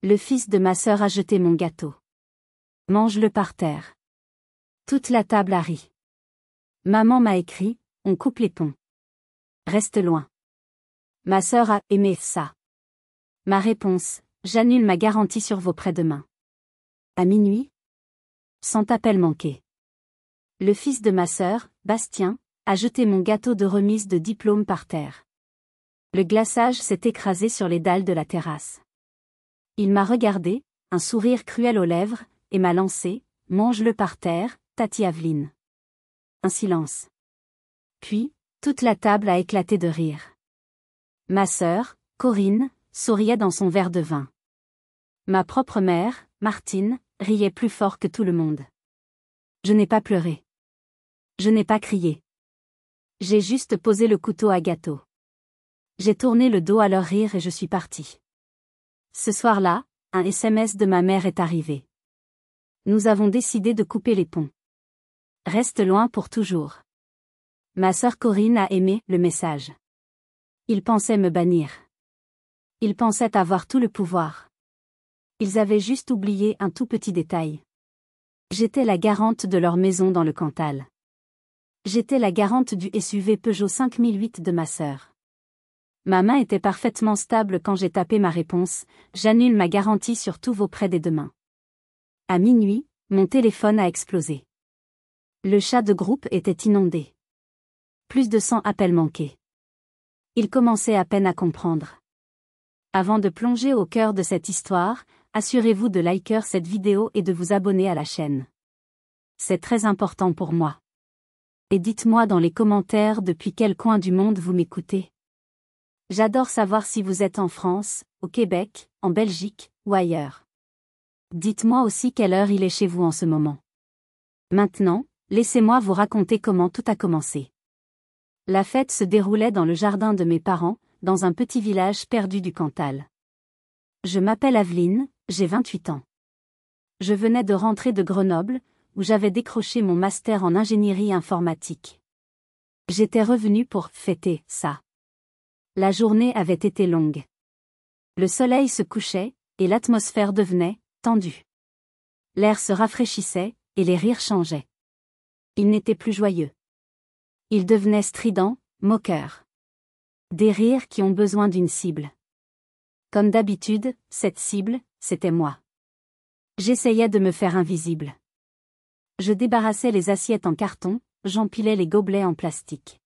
Le fils de ma sœur a jeté mon gâteau. Mange-le par terre. Toute la table a ri. Maman m'a écrit, on coupe les ponts. Reste loin. Ma sœur a aimé ça. Ma réponse, j'annule ma garantie sur vos prêts demain. À minuit? Sans appel manqué. Le fils de ma sœur, Bastien, a jeté mon gâteau de remise de diplôme par terre. Le glaçage s'est écrasé sur les dalles de la terrasse. Il m'a regardé, un sourire cruel aux lèvres, et m'a lancé, mange-le par terre, Tati Aveline. Un silence. Puis, toute la table a éclaté de rire. Ma sœur, Corinne, souriait dans son verre de vin. Ma propre mère, Martine, riait plus fort que tout le monde. Je n'ai pas pleuré. Je n'ai pas crié. J'ai juste posé le couteau à gâteau. J'ai tourné le dos à leur rire et je suis partie. Ce soir-là, un SMS de ma mère est arrivé. Nous avons décidé de couper les ponts. Reste loin pour toujours. Ma sœur Corinne a aimé le message. Ils pensaient me bannir. Ils pensaient avoir tout le pouvoir. Ils avaient juste oublié un tout petit détail. J'étais la garante de leur maison dans le Cantal. J'étais la garante du SUV Peugeot 5008 de ma sœur. Ma main était parfaitement stable quand j'ai tapé ma réponse, j'annule ma garantie sur tous vos prêts dès demain. À minuit, mon téléphone a explosé. Le chat de groupe était inondé. Plus de 100 appels manqués. Il commençait à peine à comprendre. Avant de plonger au cœur de cette histoire, assurez-vous de liker cette vidéo et de vous abonner à la chaîne. C'est très important pour moi. Et dites-moi dans les commentaires depuis quel coin du monde vous m'écoutez. J'adore savoir si vous êtes en France, au Québec, en Belgique, ou ailleurs. Dites-moi aussi quelle heure il est chez vous en ce moment. Maintenant, laissez-moi vous raconter comment tout a commencé. La fête se déroulait dans le jardin de mes parents, dans un petit village perdu du Cantal. Je m'appelle Aveline, j'ai 28 ans. Je venais de rentrer de Grenoble, où j'avais décroché mon master en ingénierie informatique. J'étais revenue pour fêter ça. La journée avait été longue. Le soleil se couchait, et l'atmosphère devenait tendue. L'air se rafraîchissait, et les rires changeaient. Ils n'étaient plus joyeux. Ils devenaient stridents, moqueurs. Des rires qui ont besoin d'une cible. Comme d'habitude, cette cible, c'était moi. J'essayais de me faire invisible. Je débarrassais les assiettes en carton, j'empilais les gobelets en plastique.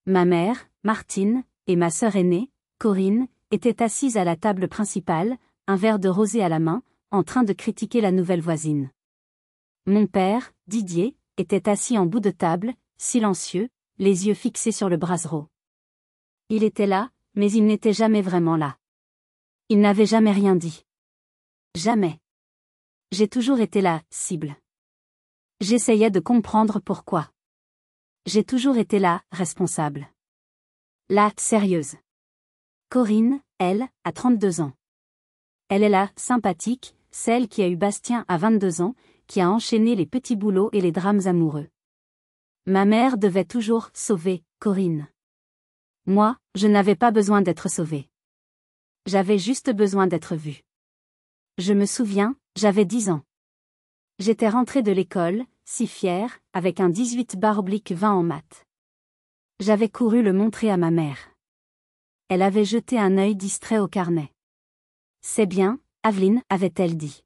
Ma mère, Martine, et ma sœur aînée, Corinne, étaient assises à la table principale, un verre de rosé à la main, en train de critiquer la nouvelle voisine. Mon père, Didier, était assis en bout de table, silencieux, les yeux fixés sur le brasero. Il était là, mais il n'était jamais vraiment là. Il n'avait jamais rien dit. Jamais. J'ai toujours été la cible. J'essayais de comprendre pourquoi. J'ai toujours été la responsable. La sérieuse. Corinne, elle, a 32 ans. Elle est la sympathique, celle qui a eu Bastien à 22 ans, qui a enchaîné les petits boulots et les drames amoureux. Ma mère devait toujours sauver Corinne. Moi, je n'avais pas besoin d'être sauvée. J'avais juste besoin d'être vue. Je me souviens, j'avais 10 ans. J'étais rentrée de l'école, si fière, avec un 18/20 en maths. J'avais couru le montrer à ma mère. Elle avait jeté un œil distrait au carnet. C'est bien, Aveline, avait-elle dit.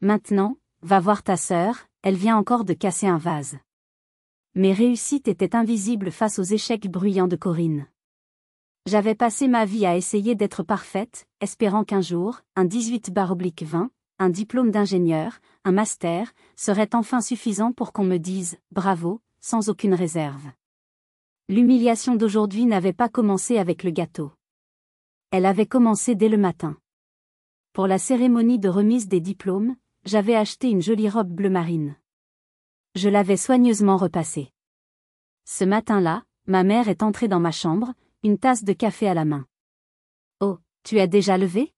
Maintenant, va voir ta sœur, elle vient encore de casser un vase. Mes réussites étaient invisibles face aux échecs bruyants de Corinne. J'avais passé ma vie à essayer d'être parfaite, espérant qu'un jour, un 18/20, un diplôme d'ingénieur, un master, serait enfin suffisant pour qu'on me dise « bravo », sans aucune réserve. L'humiliation d'aujourd'hui n'avait pas commencé avec le gâteau. Elle avait commencé dès le matin. Pour la cérémonie de remise des diplômes, j'avais acheté une jolie robe bleu marine. Je l'avais soigneusement repassée. Ce matin-là, ma mère est entrée dans ma chambre, une tasse de café à la main. « Oh, tu es déjà levée ?»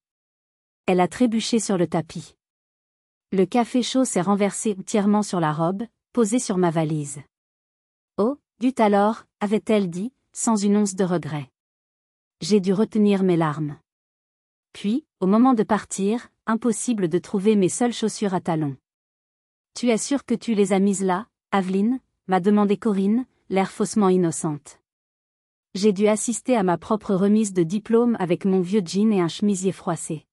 Elle a trébuché sur le tapis. Le café chaud s'est renversé entièrement sur la robe, posée sur ma valise. « Oh, dites alors », avait-elle dit, sans une once de regret. J'ai dû retenir mes larmes. Puis, Au moment de partir, impossible de trouver mes seules chaussures à talons. Tu es sûre que tu les as mises là, Aveline? M'a demandé Corinne, l'air faussement innocente. J'ai dû assister à ma propre remise de diplôme avec mon vieux jean et un chemisier froissé.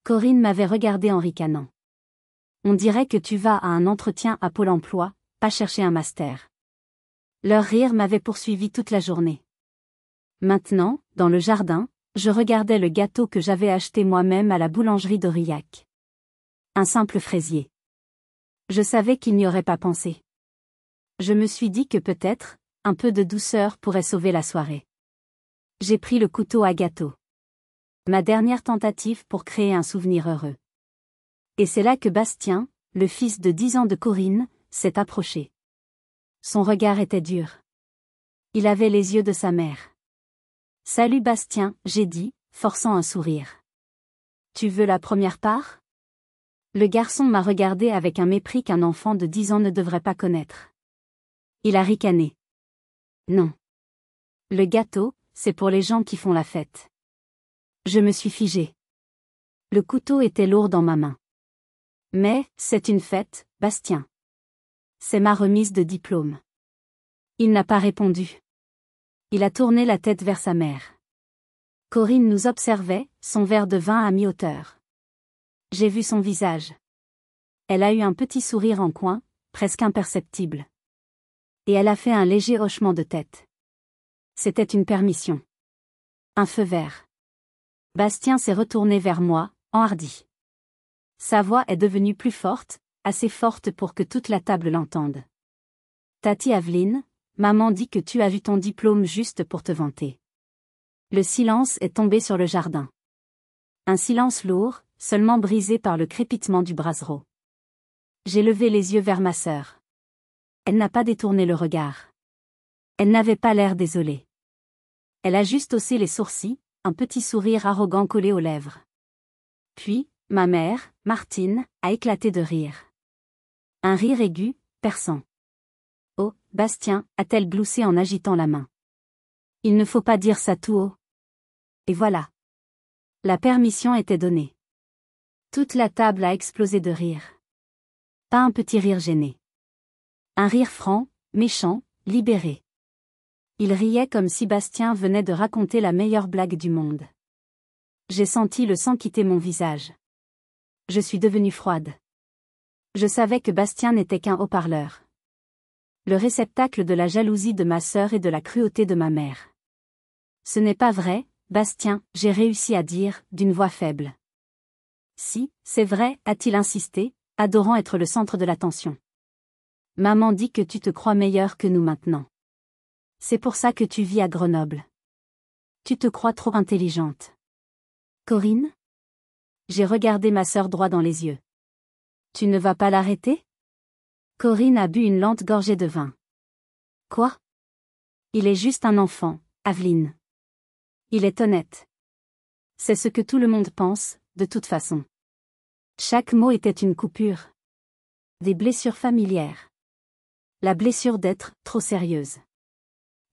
Corinne m'avait regardé en ricanant. On dirait que tu vas à un entretien à Pôle emploi, pas chercher un master. Leur rire m'avait poursuivi toute la journée. Maintenant, dans le jardin, je regardais le gâteau que j'avais acheté moi-même à la boulangerie d'Aurillac. Un simple fraisier. Je savais qu'il n'y aurait pas pensé. Je me suis dit que peut-être, un peu de douceur pourrait sauver la soirée. J'ai pris le couteau à gâteau. Ma dernière tentative pour créer un souvenir heureux. Et c'est là que Bastien, le fils de 10 ans de Corinne, s'est approché. Son regard était dur. Il avait les yeux de sa mère. « Salut Bastien », j'ai dit, forçant un sourire. « Tu veux la première part ?» Le garçon m'a regardé avec un mépris qu'un enfant de 10 ans ne devrait pas connaître. Il a ricané. Non. Le gâteau, c'est pour les gens qui font la fête. Je me suis figée. Le couteau était lourd dans ma main. Mais, c'est une fête, Bastien. C'est ma remise de diplôme. Il n'a pas répondu. Il a tourné la tête vers sa mère. Corinne nous observait, son verre de vin à mi-hauteur. J'ai vu son visage. Elle a eu un petit sourire en coin, presque imperceptible. Et elle a fait un léger hochement de tête. C'était une permission. Un feu vert. Bastien s'est retourné vers moi, enhardi. Sa voix est devenue plus forte, assez forte pour que toute la table l'entende. Tati Aveline, maman dit que tu as vu ton diplôme juste pour te vanter. Le silence est tombé sur le jardin. Un silence lourd, seulement brisé par le crépitement du brasero. J'ai levé les yeux vers ma sœur. Elle n'a pas détourné le regard. Elle n'avait pas l'air désolée. Elle a juste haussé les sourcils, un petit sourire arrogant collé aux lèvres. Puis, ma mère, Martine, a éclaté de rire. Un rire aigu, perçant. Oh, Bastien, a-t-elle gloussé en agitant la main. Il ne faut pas dire ça tout haut. Et voilà. La permission était donnée. Toute la table a explosé de rire. Pas un petit rire gêné. Un rire franc, méchant, libéré. Il riait comme si Bastien venait de raconter la meilleure blague du monde. J'ai senti le sang quitter mon visage. Je suis devenue froide. Je savais que Bastien n'était qu'un haut-parleur. Le réceptacle de la jalousie de ma sœur et de la cruauté de ma mère. Ce n'est pas vrai, Bastien, j'ai réussi à dire, d'une voix faible. Si, c'est vrai, a-t-il insisté, adorant être le centre de l'attention. Maman dit que tu te crois meilleure que nous maintenant. C'est pour ça que tu vis à Grenoble. Tu te crois trop intelligente. Corinne? J'ai regardé ma sœur droit dans les yeux. Tu ne vas pas l'arrêter? Corinne a bu une lente gorgée de vin. Quoi? Il est juste un enfant, Aveline. Il est honnête. C'est ce que tout le monde pense, de toute façon. Chaque mot était une coupure. Des blessures familières. La blessure d'être trop sérieuse.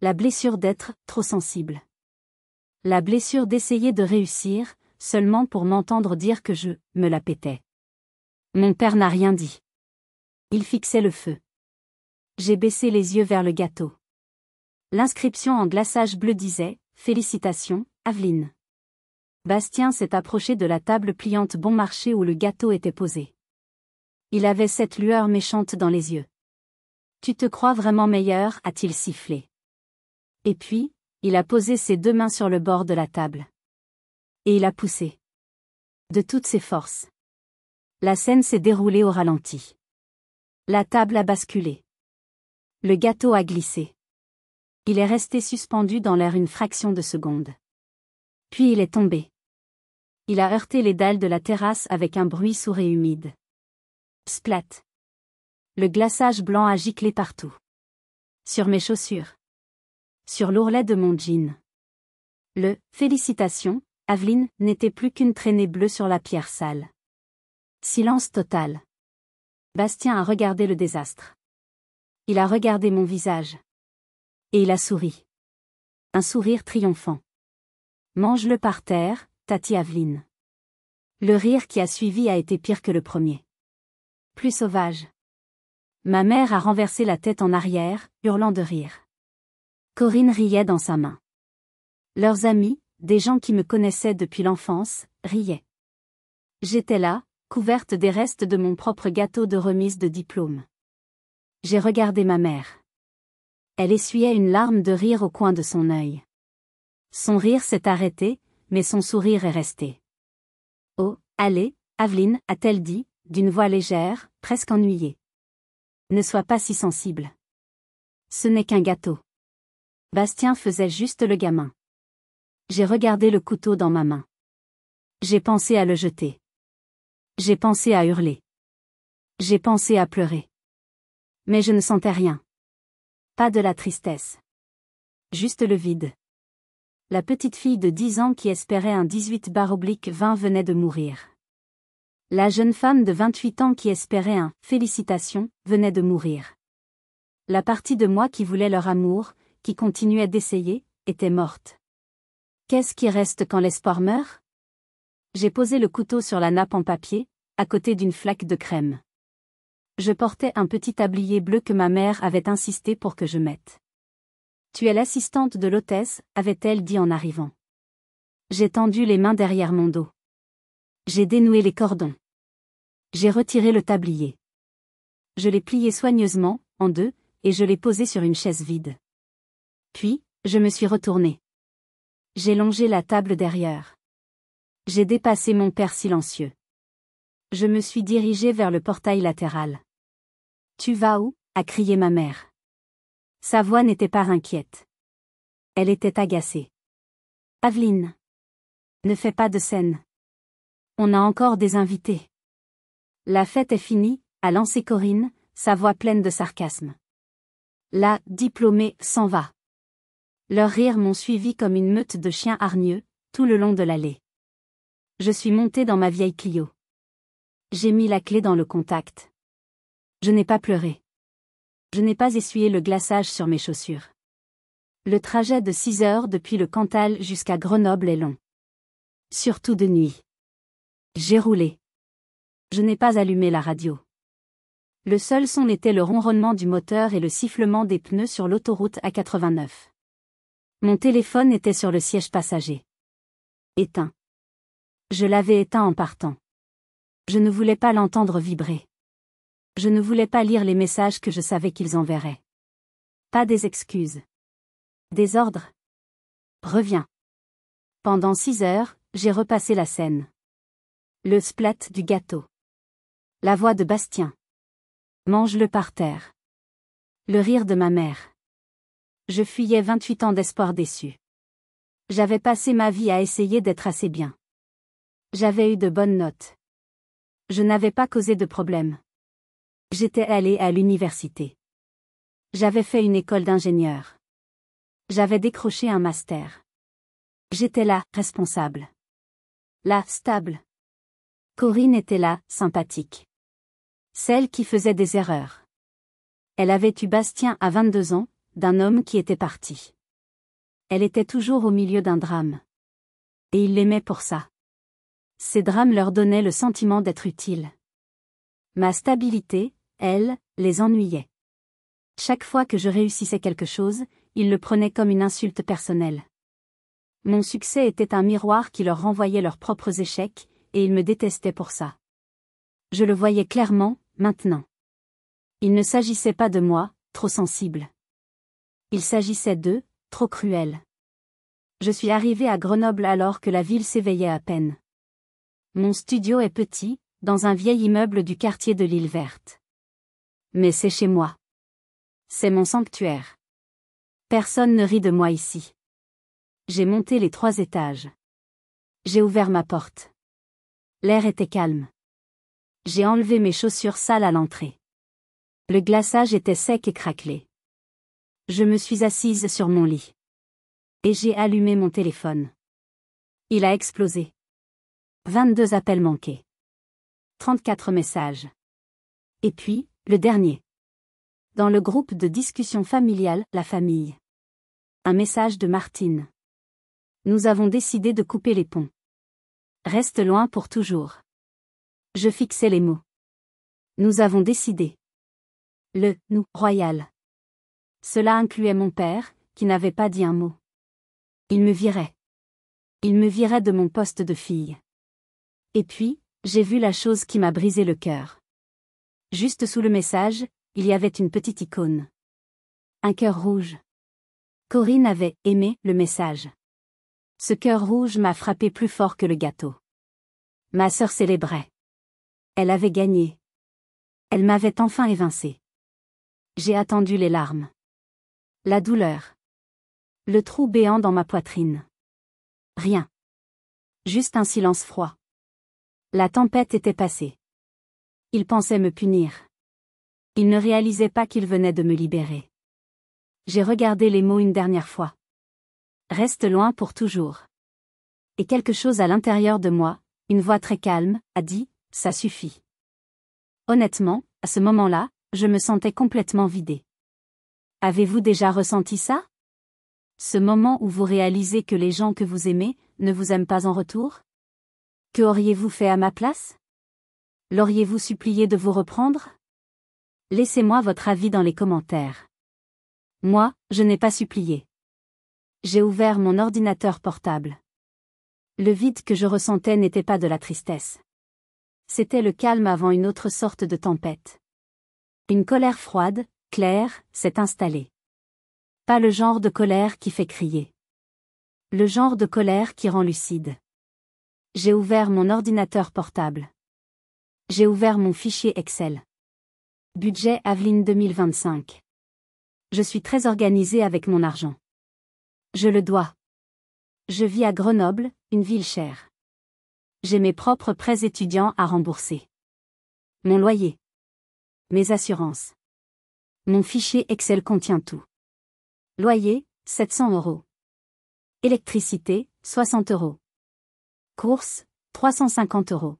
La blessure d'être trop sensible. La blessure d'essayer de réussir, seulement pour m'entendre dire que je me la pétais. Mon père n'a rien dit. Il fixait le feu. J'ai baissé les yeux vers le gâteau. L'inscription en glaçage bleu disait « Félicitations, Aveline ». Bastien s'est approché de la table pliante bon marché où le gâteau était posé. Il avait cette lueur méchante dans les yeux. « Tu te crois vraiment meilleur » a-t-il sifflé. Et puis, il a posé ses deux mains sur le bord de la table. Et il a poussé. De toutes ses forces. La scène s'est déroulée au ralenti. La table a basculé. Le gâteau a glissé. Il est resté suspendu dans l'air une fraction de seconde. Puis il est tombé. Il a heurté les dalles de la terrasse avec un bruit sourd et humide. Splat. Le glaçage blanc a giclé partout. Sur mes chaussures. Sur l'ourlet de mon jean. Le « Félicitations, Aveline » n'était plus qu'une traînée bleue sur la pierre sale. Silence total. Bastien a regardé le désastre. Il a regardé mon visage. Et il a souri. Un sourire triomphant. Mange-le par terre, Tati Aveline. Le rire qui a suivi a été pire que le premier. Plus sauvage. Ma mère a renversé la tête en arrière, hurlant de rire. Corinne riait dans sa main. Leurs amis, des gens qui me connaissaient depuis l'enfance, riaient. J'étais là, couverte des restes de mon propre gâteau de remise de diplôme. J'ai regardé ma mère. Elle essuyait une larme de rire au coin de son œil. Son rire s'est arrêté, mais son sourire est resté. « Oh, allez, Aveline, a-t-elle dit, d'une voix légère, presque ennuyée. Ne sois pas si sensible. Ce n'est qu'un gâteau. » Bastien faisait juste le gamin. J'ai regardé le couteau dans ma main. J'ai pensé à le jeter. J'ai pensé à hurler. J'ai pensé à pleurer. Mais je ne sentais rien. Pas de la tristesse. Juste le vide. La petite fille de 10 ans qui espérait un 18/20 venait de mourir. La jeune femme de 28 ans qui espérait un « félicitations » venait de mourir. La partie de moi qui voulait leur amour, qui continuait d'essayer, était morte. Qu'est-ce qui reste quand l'espoir meurt? J'ai posé le couteau sur la nappe en papier, à côté d'une flaque de crème. Je portais un petit tablier bleu que ma mère avait insisté pour que je mette. « Tu es l'assistante de l'hôtesse » avait-elle dit en arrivant. J'ai tendu les mains derrière mon dos. J'ai dénoué les cordons. J'ai retiré le tablier. Je l'ai plié soigneusement, en deux, et je l'ai posé sur une chaise vide. Puis, je me suis retournée. J'ai longé la table derrière. J'ai dépassé mon père silencieux. Je me suis dirigée vers le portail latéral. « Tu vas où » a crié ma mère. Sa voix n'était pas inquiète. Elle était agacée. « Aveline. Ne fais pas de scène. On a encore des invités. » « La fête est finie » a lancé Corinne, sa voix pleine de sarcasme. La diplômée s'en va. Leurs rires m'ont suivi comme une meute de chiens hargneux, tout le long de l'allée. Je suis montée dans ma vieille Clio. J'ai mis la clé dans le contact. Je n'ai pas pleuré. Je n'ai pas essuyé le glaçage sur mes chaussures. Le trajet de 6 heures depuis le Cantal jusqu'à Grenoble est long. Surtout de nuit. J'ai roulé. Je n'ai pas allumé la radio. Le seul son était le ronronnement du moteur et le sifflement des pneus sur l'autoroute A89. Mon téléphone était sur le siège passager. Éteint. Je l'avais éteint en partant. Je ne voulais pas l'entendre vibrer. Je ne voulais pas lire les messages que je savais qu'ils enverraient. Pas des excuses. Des ordres. Reviens. Pendant 6 heures, j'ai repassé la scène. Le splat du gâteau. La voix de Bastien. Mange-le par terre. Le rire de ma mère. Je fuyais 28 ans d'espoir déçu. J'avais passé ma vie à essayer d'être assez bien. J'avais eu de bonnes notes. Je n'avais pas causé de problème. J'étais allée à l'université. J'avais fait une école d'ingénieur. J'avais décroché un master. J'étais là, responsable. Là, stable. Corinne était là, sympathique. Celle qui faisait des erreurs. Elle avait eu Bastien à 22 ans, d'un homme qui était parti. Elle était toujours au milieu d'un drame. Et il l'aimait pour ça. Ces drames leur donnaient le sentiment d'être utiles. Ma stabilité, elle, les ennuyait. Chaque fois que je réussissais quelque chose, ils le prenaient comme une insulte personnelle. Mon succès était un miroir qui leur renvoyait leurs propres échecs, et ils me détestaient pour ça. Je le voyais clairement, maintenant. Il ne s'agissait pas de moi, trop sensible. Il s'agissait d'eux, trop cruels. Je suis arrivée à Grenoble alors que la ville s'éveillait à peine. Mon studio est petit, dans un vieil immeuble du quartier de l'Île Verte. Mais c'est chez moi. C'est mon sanctuaire. Personne ne rit de moi ici. J'ai monté les 3 étages. J'ai ouvert ma porte. L'air était calme. J'ai enlevé mes chaussures sales à l'entrée. Le glaçage était sec et craquelé. Je me suis assise sur mon lit. Et j'ai allumé mon téléphone. Il a explosé. 22 appels manqués. 34 messages. Et puis, le dernier. Dans le groupe de discussion familiale, la famille. Un message de Martine. Nous avons décidé de couper les ponts. Reste loin pour toujours. Je fixais les mots. Nous avons décidé. Le « nous » royal. Cela incluait mon père, qui n'avait pas dit un mot. Il me virait. Il me virait de mon poste de fille. Et puis, j'ai vu la chose qui m'a brisé le cœur. Juste sous le message, il y avait une petite icône. Un cœur rouge. Corinne avait aimé le message. Ce cœur rouge m'a frappé plus fort que le gâteau. Ma sœur célébrait. Elle avait gagné. Elle m'avait enfin évincé. J'ai attendu les larmes. La douleur. Le trou béant dans ma poitrine. Rien. Juste un silence froid. La tempête était passée. Il pensait me punir. Il ne réalisait pas qu'il venait de me libérer. J'ai regardé les mots une dernière fois. Reste loin pour toujours. Et quelque chose à l'intérieur de moi, une voix très calme, a dit, ça suffit. Honnêtement, à ce moment-là, je me sentais complètement vidée. Avez-vous déjà ressenti ça? Ce moment où vous réalisez que les gens que vous aimez ne vous aiment pas en retour? Que auriez-vous fait à ma place? L'auriez-vous supplié de vous reprendre? Laissez-moi votre avis dans les commentaires. Moi, je n'ai pas supplié. J'ai ouvert mon ordinateur portable. Le vide que je ressentais n'était pas de la tristesse. C'était le calme avant une autre sorte de tempête. Une colère froide, claire, s'est installée. Pas le genre de colère qui fait crier. Le genre de colère qui rend lucide. J'ai ouvert mon ordinateur portable. J'ai ouvert mon fichier Excel. Budget Aveline 2025. Je suis très organisée avec mon argent. Je le dois. Je vis à Grenoble, une ville chère. J'ai mes propres prêts étudiants à rembourser. Mon loyer. Mes assurances. Mon fichier Excel contient tout. Loyer, 700 €. Électricité, 60 €. Courses, 350 €.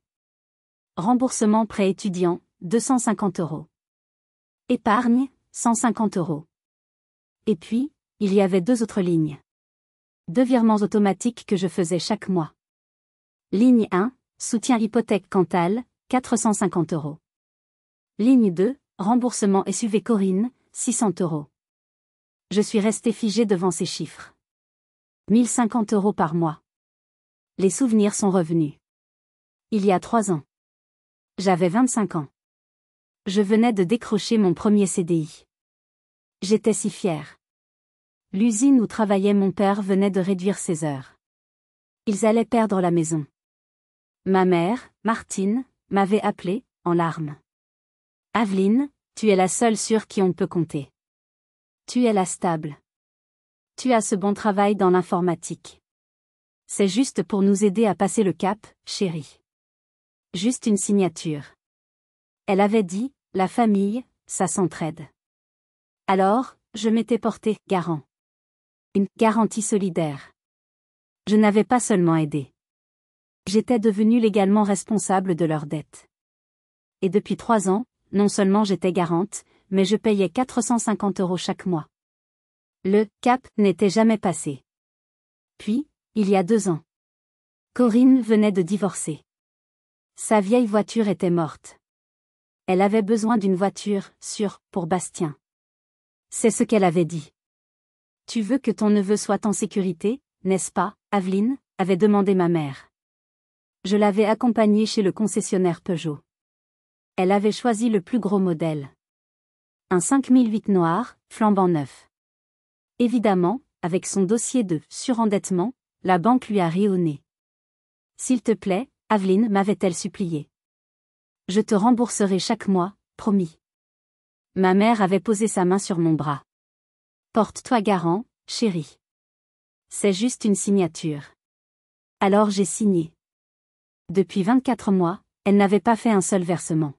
Remboursement prêt étudiant, 250 €. Épargne, 150 €. Et puis, il y avait 2 autres lignes. 2 virements automatiques que je faisais chaque mois. Ligne 1, soutien hypothèque Cantal, 450 €. Ligne 2, remboursement SUV Corinne, 600 €. Je suis resté figé devant ces chiffres. 1050 € par mois. Les souvenirs sont revenus. Il y a 3 ans. J'avais 25 ans. Je venais de décrocher mon premier CDI. J'étais si fière. L'usine où travaillait mon père venait de réduire ses heures. Ils allaient perdre la maison. Ma mère, Martine, m'avait appelé, en larmes. Aveline, tu es la seule sur qui on peut compter. Tu es la stable. Tu as ce bon travail dans l'informatique. C'est juste pour nous aider à passer le cap, chérie. Juste une signature. Elle avait dit, la famille, ça s'entraide. Alors, je m'étais porté garant. Une garantie solidaire. Je n'avais pas seulement aidé. J'étais devenue légalement responsable de leurs dettes. Et depuis 3 ans, non seulement j'étais garante, mais je payais 450 € chaque mois. Le cap n'était jamais passé. Puis, il y a 2 ans. Corinne venait de divorcer. Sa vieille voiture était morte. Elle avait besoin d'une voiture sûre pour Bastien. C'est ce qu'elle avait dit. Tu veux que ton neveu soit en sécurité, n'est-ce pas, Aveline, avait demandé ma mère. Je l'avais accompagnée chez le concessionnaire Peugeot. Elle avait choisi le plus gros modèle. Un 5008 noir, flambant neuf. Évidemment, avec son dossier de surendettement, la banque lui a ri au nez. S'il te plaît, Aveline, m'avait-elle supplié. Je te rembourserai chaque mois, promis. Ma mère avait posé sa main sur mon bras. Porte-toi garant, chérie. C'est juste une signature. Alors j'ai signé. Depuis 24 mois, elle n'avait pas fait un seul versement.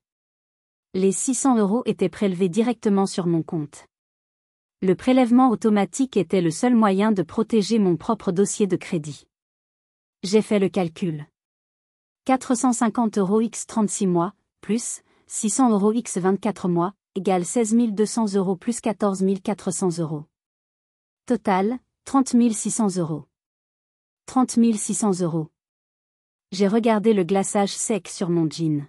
Les 600 € étaient prélevés directement sur mon compte. Le prélèvement automatique était le seul moyen de protéger mon propre dossier de crédit. J'ai fait le calcul. 450 € x 36 mois, plus 600 € x 24 mois, égale 16 200 € plus 14 400 €. Total, 30 600 €. 30 600 €. J'ai regardé le glaçage sec sur mon jean.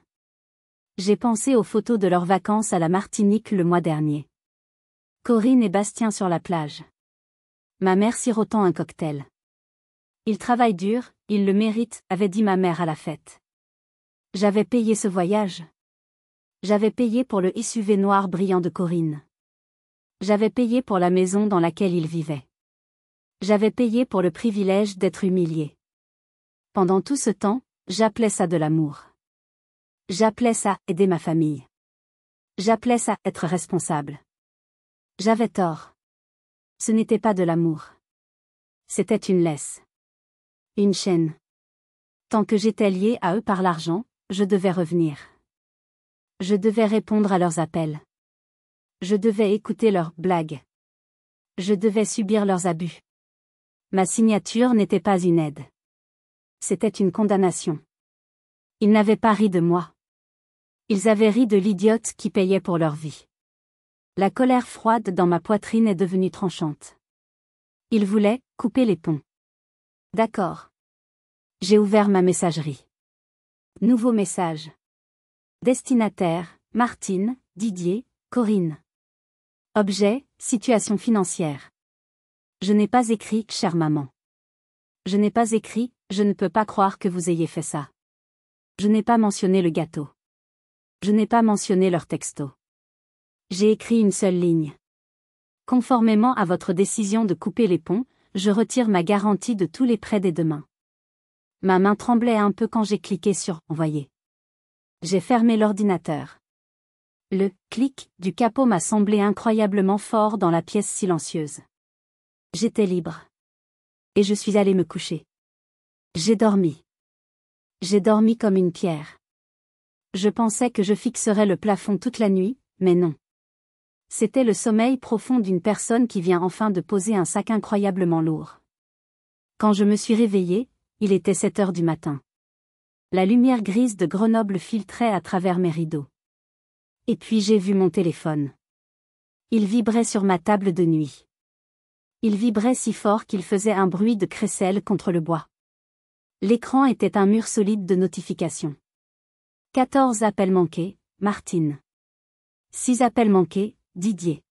J'ai pensé aux photos de leurs vacances à la Martinique le mois dernier. Corinne et Bastien sur la plage. Ma mère sirotant un cocktail. Ils travaillent dur, ils le méritent, avait dit ma mère à la fête. J'avais payé ce voyage. J'avais payé pour le SUV noir brillant de Corinne. J'avais payé pour la maison dans laquelle ils vivaient. J'avais payé pour le privilège d'être humilié. Pendant tout ce temps, j'appelais ça de l'amour. J'appelais ça aider ma famille. J'appelais ça être responsable. J'avais tort. Ce n'était pas de l'amour. C'était une laisse. Une chaîne. Tant que j'étais lié à eux par l'argent, je devais revenir. Je devais répondre à leurs appels. Je devais écouter leurs blagues. Je devais subir leurs abus. Ma signature n'était pas une aide. C'était une condamnation. Ils n'avaient pas ri de moi. Ils avaient ri de l'idiote qui payait pour leur vie. La colère froide dans ma poitrine est devenue tranchante. Ils voulaient couper les ponts. D'accord. J'ai ouvert ma messagerie. Nouveau message. Destinataire, Martine, Didier, Corinne. Objet, situation financière. Je n'ai pas écrit, chère maman. Je n'ai pas écrit, je ne peux pas croire que vous ayez fait ça. Je n'ai pas mentionné le gâteau. Je n'ai pas mentionné leur texto. J'ai écrit une seule ligne. Conformément à votre décision de couper les ponts, je retire ma garantie de tous les prêts des demain. Ma main tremblait un peu quand j'ai cliqué sur « Envoyer ». J'ai fermé l'ordinateur. Le « clic » du capot m'a semblé incroyablement fort dans la pièce silencieuse. J'étais libre. Et je suis allé me coucher. J'ai dormi. J'ai dormi comme une pierre. Je pensais que je fixerais le plafond toute la nuit, mais non. C'était le sommeil profond d'une personne qui vient enfin de poser un sac incroyablement lourd. Quand je me suis réveillée, il était 7 heures du matin. La lumière grise de Grenoble filtrait à travers mes rideaux. Et puis j'ai vu mon téléphone. Il vibrait sur ma table de nuit. Il vibrait si fort qu'il faisait un bruit de crécelle contre le bois. L'écran était un mur solide de notifications. 14 appels manqués, Martine. 6 appels manqués, Didier.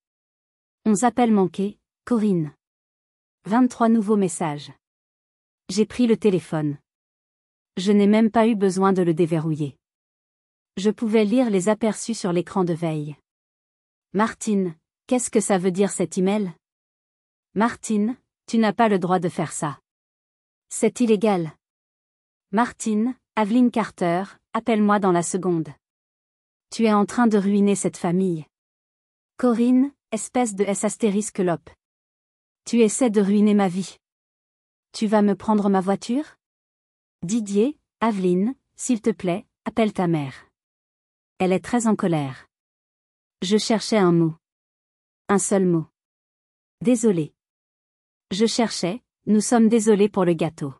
11 appels manqués, Corinne. 23 nouveaux messages. J'ai pris le téléphone. Je n'ai même pas eu besoin de le déverrouiller. Je pouvais lire les aperçus sur l'écran de veille. Martine, qu'est-ce que ça veut dire cet email? Martine, tu n'as pas le droit de faire ça. C'est illégal. Martine, Aveline Carter, appelle-moi dans la seconde. Tu es en train de ruiner cette famille. Corinne, espèce de S***lop. Tu essaies de ruiner ma vie. Tu vas me prendre ma voiture? Didier, Aveline, s'il te plaît, appelle ta mère. Elle est très en colère. Je cherchais un mot. Un seul mot. Désolé. Je cherchais, nous sommes désolés pour le gâteau.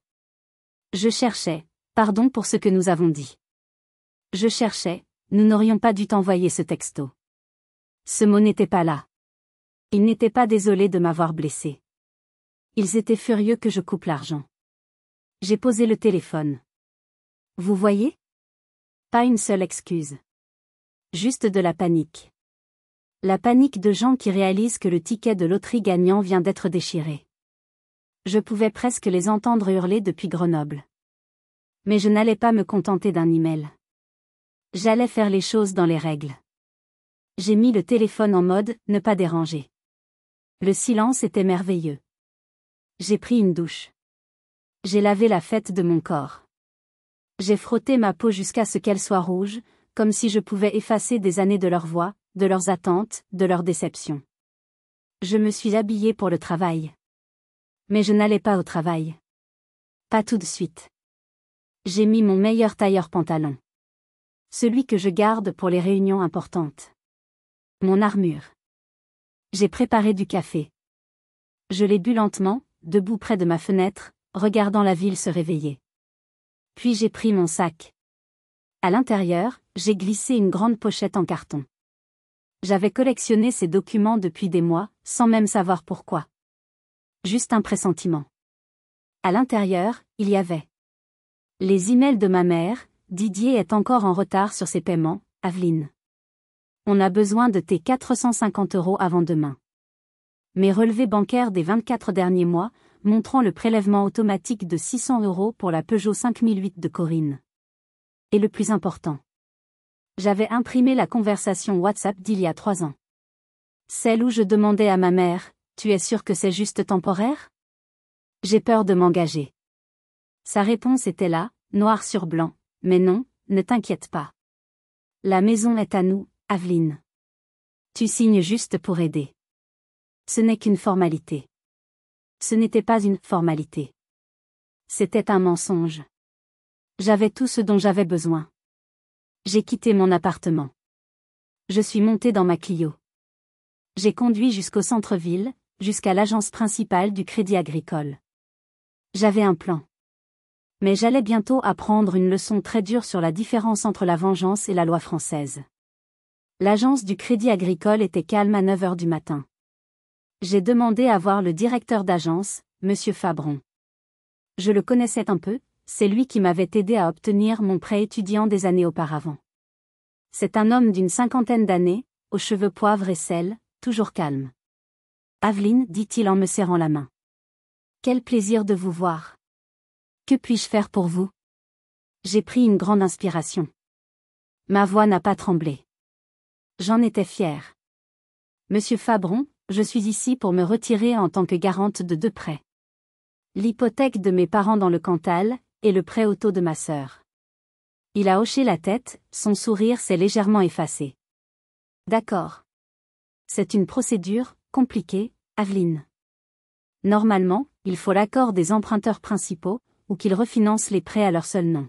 Je cherchais, pardon pour ce que nous avons dit. Je cherchais, nous n'aurions pas dû t'envoyer ce texto. Ce mot n'était pas là. Ils n'étaient pas désolés de m'avoir blessé. Ils étaient furieux que je coupe l'argent. J'ai posé le téléphone. Vous voyez? Pas une seule excuse. Juste de la panique. La panique de gens qui réalisent que le ticket de loterie gagnant vient d'être déchiré. Je pouvais presque les entendre hurler depuis Grenoble. Mais je n'allais pas me contenter d'un email. J'allais faire les choses dans les règles. J'ai mis le téléphone en mode « ne pas déranger ». Le silence était merveilleux. J'ai pris une douche. J'ai lavé la fête de mon corps. J'ai frotté ma peau jusqu'à ce qu'elle soit rouge, comme si je pouvais effacer des années de leur voix, de leurs attentes, de leurs déceptions. Je me suis habillée pour le travail. Mais je n'allais pas au travail. Pas tout de suite. J'ai mis mon meilleur tailleur pantalon. Celui que je garde pour les réunions importantes. Mon armure. J'ai préparé du café. Je l'ai bu lentement, debout près de ma fenêtre, regardant la ville se réveiller. Puis j'ai pris mon sac. À l'intérieur, j'ai glissé une grande pochette en carton. J'avais collectionné ces documents depuis des mois, sans même savoir pourquoi. Juste un pressentiment. À l'intérieur, il y avait Les emails de ma mère, Didier est encore en retard sur ses paiements, Aveline. On a besoin de tes 450 € avant demain. Mes relevés bancaires des 24 derniers mois, montrant le prélèvement automatique de 600 € pour la Peugeot 5008 de Corinne. Et le plus important. J'avais imprimé la conversation WhatsApp d'il y a 3 ans. Celle où je demandais à ma mère, « Tu es sûr que c'est juste temporaire ? J'ai peur de m'engager. » Sa réponse était là, noir sur blanc, « Mais non, ne t'inquiète pas. La maison est à nous, Aveline. Tu signes juste pour aider. » Ce n'est qu'une formalité. Ce n'était pas une formalité. C'était un mensonge. J'avais tout ce dont j'avais besoin. J'ai quitté mon appartement. Je suis montée dans ma Clio. J'ai conduit jusqu'au centre-ville, jusqu'à l'agence principale du Crédit Agricole. J'avais un plan. Mais j'allais bientôt apprendre une leçon très dure sur la différence entre la vengeance et la loi française. L'agence du Crédit Agricole était calme à 9 h du matin. J'ai demandé à voir le directeur d'agence, Monsieur Fabron. Je le connaissais un peu, c'est lui qui m'avait aidé à obtenir mon prêt étudiant des années auparavant. C'est un homme d'une 50aine d'années, aux cheveux poivre et sel, toujours calme. « Aveline, dit-il en me serrant la main. Quel plaisir de vous voir. Que puis-je faire pour vous ? » J'ai pris une grande inspiration. Ma voix n'a pas tremblé. J'en étais fière. « Monsieur Fabron, je suis ici pour me retirer en tant que garante de 2 prêts. L'hypothèque de mes parents dans le Cantal, et le prêt auto de ma sœur. » Il a hoché la tête, son sourire s'est légèrement effacé. « D'accord. C'est une procédure, compliquée, Aveline. Normalement, il faut l'accord des emprunteurs principaux, ou qu'ils refinancent les prêts à leur seul nom.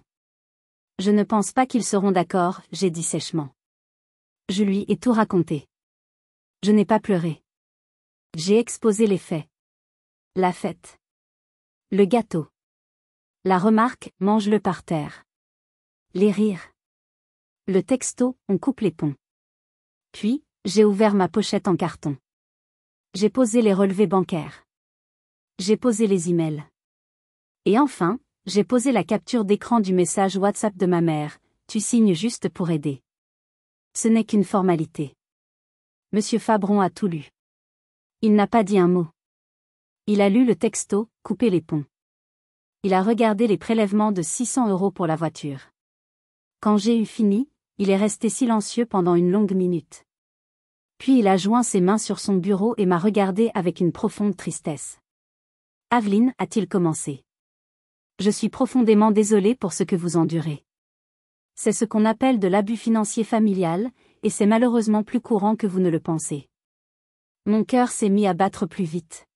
Je ne pense pas qu'ils seront d'accord, j'ai dit sèchement. Je lui ai tout raconté. Je n'ai pas pleuré. J'ai exposé les faits. La fête. Le gâteau. La remarque, mange-le par terre. Les rires. Le texto, on coupe les ponts. Puis, j'ai ouvert ma pochette en carton. J'ai posé les relevés bancaires. J'ai posé les emails. Et enfin, j'ai posé la capture d'écran du message WhatsApp de ma mère, « Tu signes juste pour aider. » Ce n'est qu'une formalité. Monsieur Fabron a tout lu. Il n'a pas dit un mot. Il a lu le texto, couper les ponts. Il a regardé les prélèvements de 600 € pour la voiture. Quand j'ai eu fini, il est resté silencieux pendant une longue minute. Puis il a joint ses mains sur son bureau et m'a regardé avec une profonde tristesse. « Aveline, a-t-il commencé. Je suis profondément désolé pour ce que vous endurez. C'est ce qu'on appelle de l'abus financier familial, et c'est malheureusement plus courant que vous ne le pensez. » Mon cœur s'est mis à battre plus vite.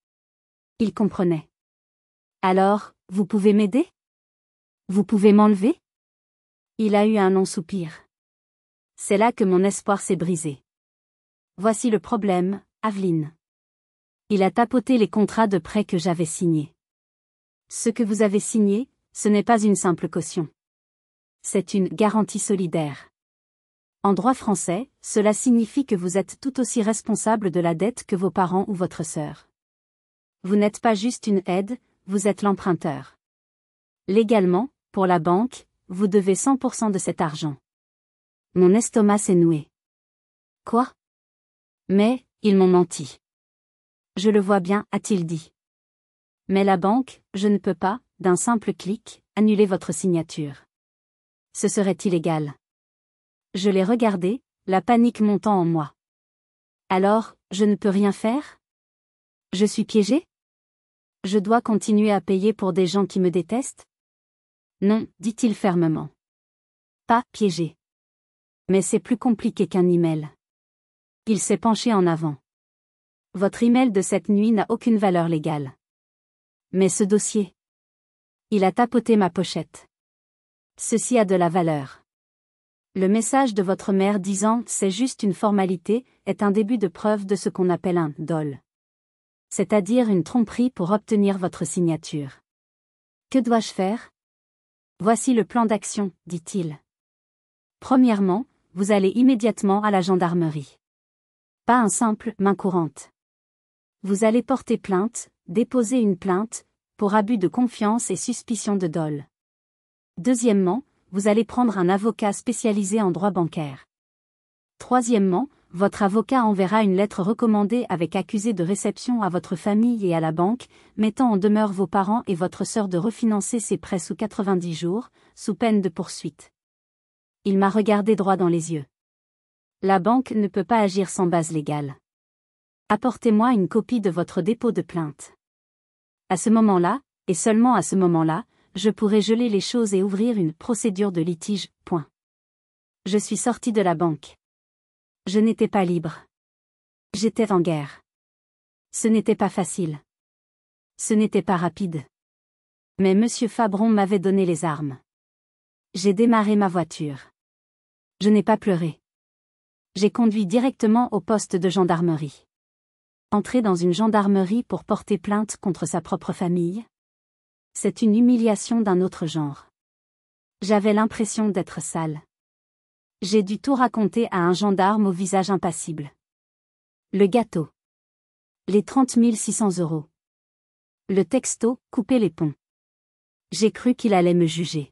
Il comprenait. « Alors, vous pouvez m'aider ? Vous pouvez m'enlever ?» Il a eu un long soupir. C'est là que mon espoir s'est brisé. Voici le problème, Aveline. Il a tapoté les contrats de prêt que j'avais signés. Ce que vous avez signé, ce n'est pas une simple caution. C'est une garantie solidaire. En droit français, cela signifie que vous êtes tout aussi responsable de la dette que vos parents ou votre sœur. Vous n'êtes pas juste une aide, vous êtes l'emprunteur. Légalement, pour la banque, vous devez 100% de cet argent. Mon estomac s'est noué. Quoi ? Mais, ils m'ont menti. Je le vois bien, a-t-il dit. Mais la banque, je ne peux pas, d'un simple clic, annuler votre signature. Ce serait illégal. Je l'ai regardé, la panique montant en moi. Alors, je ne peux rien faire ? Je suis piégé ? Je dois continuer à payer pour des gens qui me détestent ? Non, dit-il fermement. Pas piégé. Mais c'est plus compliqué qu'un email. Il s'est penché en avant. Votre email de cette nuit n'a aucune valeur légale. Mais ce dossier. Il a tapoté ma pochette. Ceci a de la valeur. Le message de votre mère disant « c'est juste une formalité » est un début de preuve de ce qu'on appelle un « dol ». C'est-à-dire une tromperie pour obtenir votre signature. Que dois-je faire ? Voici le plan d'action, dit-il. Premièrement, vous allez immédiatement à la gendarmerie. Pas un simple main courante. Vous allez porter plainte, déposer une plainte, pour abus de confiance et suspicion de dol. Deuxièmement, vous allez prendre un avocat spécialisé en droit bancaire. Troisièmement, votre avocat enverra une lettre recommandée avec accusé de réception à votre famille et à la banque, mettant en demeure vos parents et votre sœur de refinancer ces prêts sous 90 jours, sous peine de poursuite. Il m'a regardé droit dans les yeux. La banque ne peut pas agir sans base légale. Apportez-moi une copie de votre dépôt de plainte. À ce moment-là, et seulement à ce moment-là, je pourrai geler les choses et ouvrir une procédure de litige. Point. Je suis sorti de la banque. Je n'étais pas libre. J'étais en guerre. Ce n'était pas facile. Ce n'était pas rapide. Mais Monsieur Fabron m'avait donné les armes. J'ai démarré ma voiture. Je n'ai pas pleuré. J'ai conduit directement au poste de gendarmerie. Entrer dans une gendarmerie pour porter plainte contre sa propre famille? C'est une humiliation d'un autre genre. J'avais l'impression d'être sale. J'ai dû tout raconter à un gendarme au visage impassible. Le gâteau. Les 30 600 €. Le texto, couper les ponts. J'ai cru qu'il allait me juger.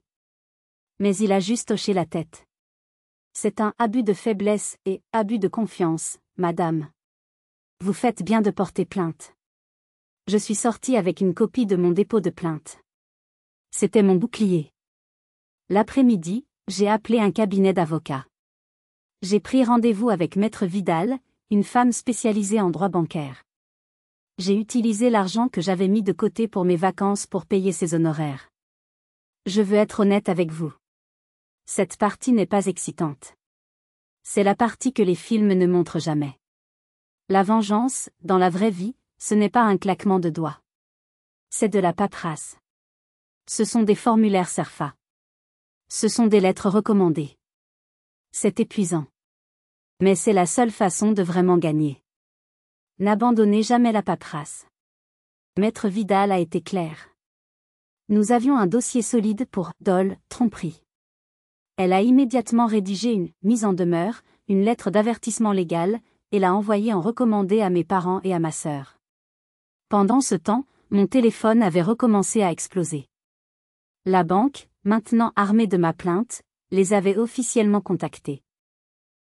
Mais il a juste hoché la tête. C'est un abus de faiblesse et abus de confiance, madame. Vous faites bien de porter plainte. Je suis sorti avec une copie de mon dépôt de plainte. C'était mon bouclier. L'après-midi, j'ai appelé un cabinet d'avocats. J'ai pris rendez-vous avec Maître Vidal, une femme spécialisée en droit bancaire. J'ai utilisé l'argent que j'avais mis de côté pour mes vacances pour payer ses honoraires. Je veux être honnête avec vous. Cette partie n'est pas excitante. C'est la partie que les films ne montrent jamais. La vengeance, dans la vraie vie, ce n'est pas un claquement de doigts. C'est de la paperasse. Ce sont des formulaires CERFA. Ce sont des lettres recommandées. C'est épuisant. Mais c'est la seule façon de vraiment gagner. N'abandonnez jamais la paperasse. Maître Vidal a été clair. Nous avions un dossier solide pour Dole, tromperie. Elle a immédiatement rédigé une mise en demeure, une lettre d'avertissement légal, et l'a envoyée en recommandé à mes parents et à ma sœur. Pendant ce temps, mon téléphone avait recommencé à exploser. La banque, maintenant armée de ma plainte, les avait officiellement contactés.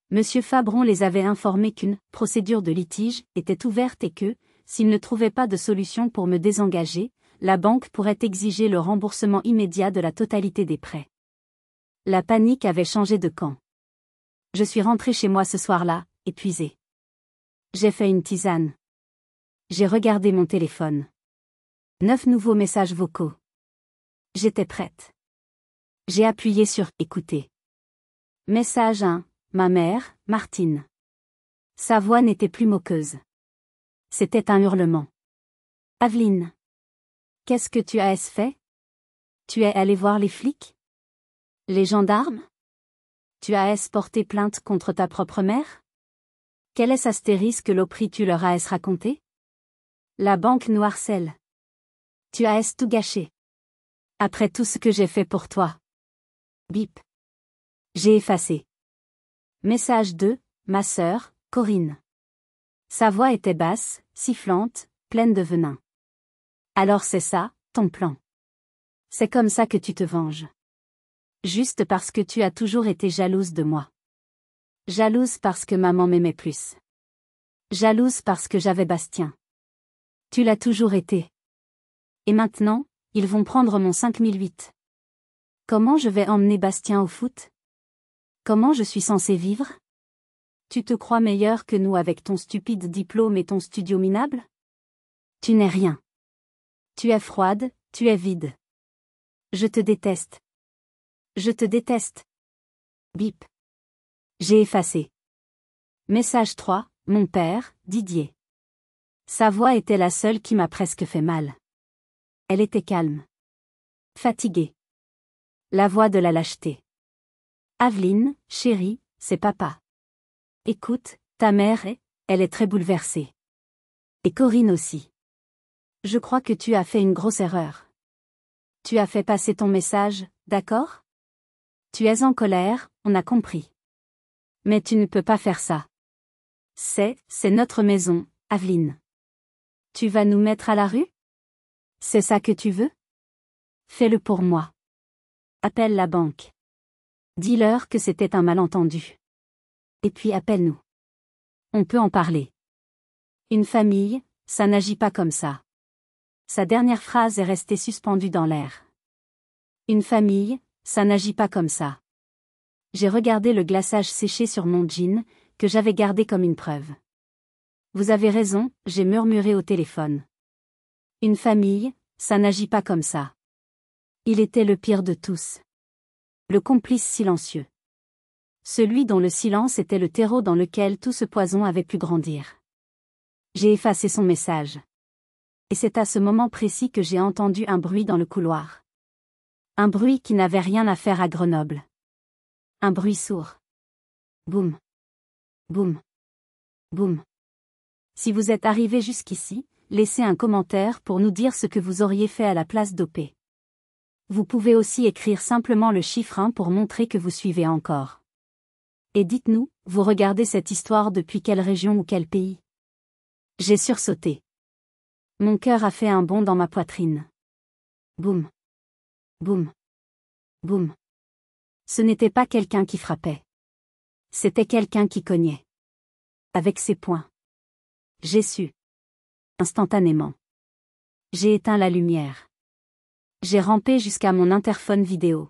Monsieur Fabron les avait informés qu'une procédure de litige était ouverte et que, s'il ne trouvait pas de solution pour me désengager, la banque pourrait exiger le remboursement immédiat de la totalité des prêts. La panique avait changé de camp. Je suis rentré chez moi ce soir-là, épuisé. J'ai fait une tisane. J'ai regardé mon téléphone. 9 nouveaux messages vocaux. J'étais prête. J'ai appuyé sur « Écouter ». Message 1, ma mère, Martine. Sa voix n'était plus moqueuse. C'était un hurlement. Aveline. Qu'est-ce que tu as fait? Tu es allé voir les flics? Les gendarmes? Tu as porté plainte contre ta propre mère? Quel est astérisque que l'opris tu leur as raconté? La banque nous harcèle. Tu as tout gâché. Après tout ce que j'ai fait pour toi. Bip. J'ai effacé. Message 2, ma sœur, Corinne. Sa voix était basse, sifflante, pleine de venin. Alors c'est ça, ton plan. C'est comme ça que tu te venges. Juste parce que tu as toujours été jalouse de moi. Jalouse parce que maman m'aimait plus. Jalouse parce que j'avais Bastien. Tu l'as toujours été. Et maintenant, ils vont prendre mon 5008. Comment je vais emmener Bastien au foot? Comment je suis censée vivre? Tu te crois meilleur que nous avec ton stupide diplôme et ton studio minable? Tu n'es rien. Tu es froide, tu es vide. Je te déteste. Je te déteste. Bip. J'ai effacé. Message 3, mon père, Didier. Sa voix était la seule qui m'a presque fait mal. Elle était calme. Fatiguée. La voix de la lâcheté. Aveline, chérie, c'est papa. Écoute, ta mère elle est très bouleversée. Et Corinne aussi. Je crois que tu as fait une grosse erreur. Tu as fait passer ton message, d'accord? Tu es en colère, on a compris. Mais tu ne peux pas faire ça. C'est notre maison, Aveline. Tu vas nous mettre à la rue? C'est ça que tu veux? Fais-le pour moi. Appelle la banque. Dis-leur que c'était un malentendu. Et puis appelle-nous. On peut en parler. Une famille, ça n'agit pas comme ça. Sa dernière phrase est restée suspendue dans l'air. Une famille, ça n'agit pas comme ça. J'ai regardé le glaçage séché sur mon jean, que j'avais gardé comme une preuve. Vous avez raison, j'ai murmuré au téléphone. Une famille, ça n'agit pas comme ça. Il était le pire de tous. Le complice silencieux. Celui dont le silence était le terreau dans lequel tout ce poison avait pu grandir. J'ai effacé son message. Et c'est à ce moment précis que j'ai entendu un bruit dans le couloir. Un bruit qui n'avait rien à faire à Grenoble. Un bruit sourd. Boum. Boum. Boum. Si vous êtes arrivé jusqu'ici, laissez un commentaire pour nous dire ce que vous auriez fait à la place d'OP. Vous pouvez aussi écrire simplement le chiffre 1 pour montrer que vous suivez encore. Et dites-nous, vous regardez cette histoire depuis quelle région ou quel pays? J'ai sursauté. Mon cœur a fait un bond dans ma poitrine. Boum. Boum. Boum. Ce n'était pas quelqu'un qui frappait. C'était quelqu'un qui cognait. Avec ses poings. J'ai su. Instantanément. J'ai éteint la lumière. J'ai rampé jusqu'à mon interphone vidéo.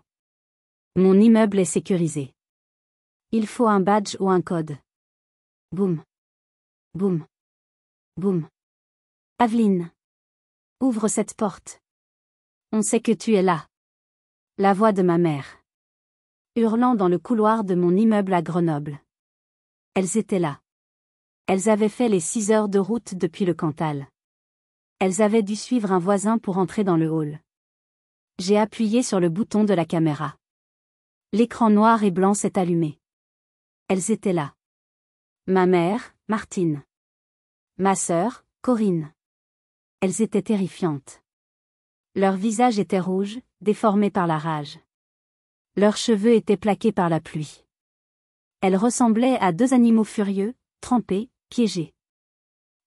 Mon immeuble est sécurisé. Il faut un badge ou un code. Boum. Boum. Boum. Aveline. Ouvre cette porte. On sait que tu es là. La voix de ma mère. Hurlant dans le couloir de mon immeuble à Grenoble. Elles étaient là. Elles avaient fait les 6 heures de route depuis le Cantal. Elles avaient dû suivre un voisin pour entrer dans le hall. J'ai appuyé sur le bouton de la caméra. L'écran noir et blanc s'est allumé. Elles étaient là. Ma mère, Martine. Ma sœur, Corinne. Elles étaient terrifiantes. Leurs visages étaient rouges, déformés par la rage. Leurs cheveux étaient plaqués par la pluie. Elles ressemblaient à 2 animaux furieux, trempés, piégés.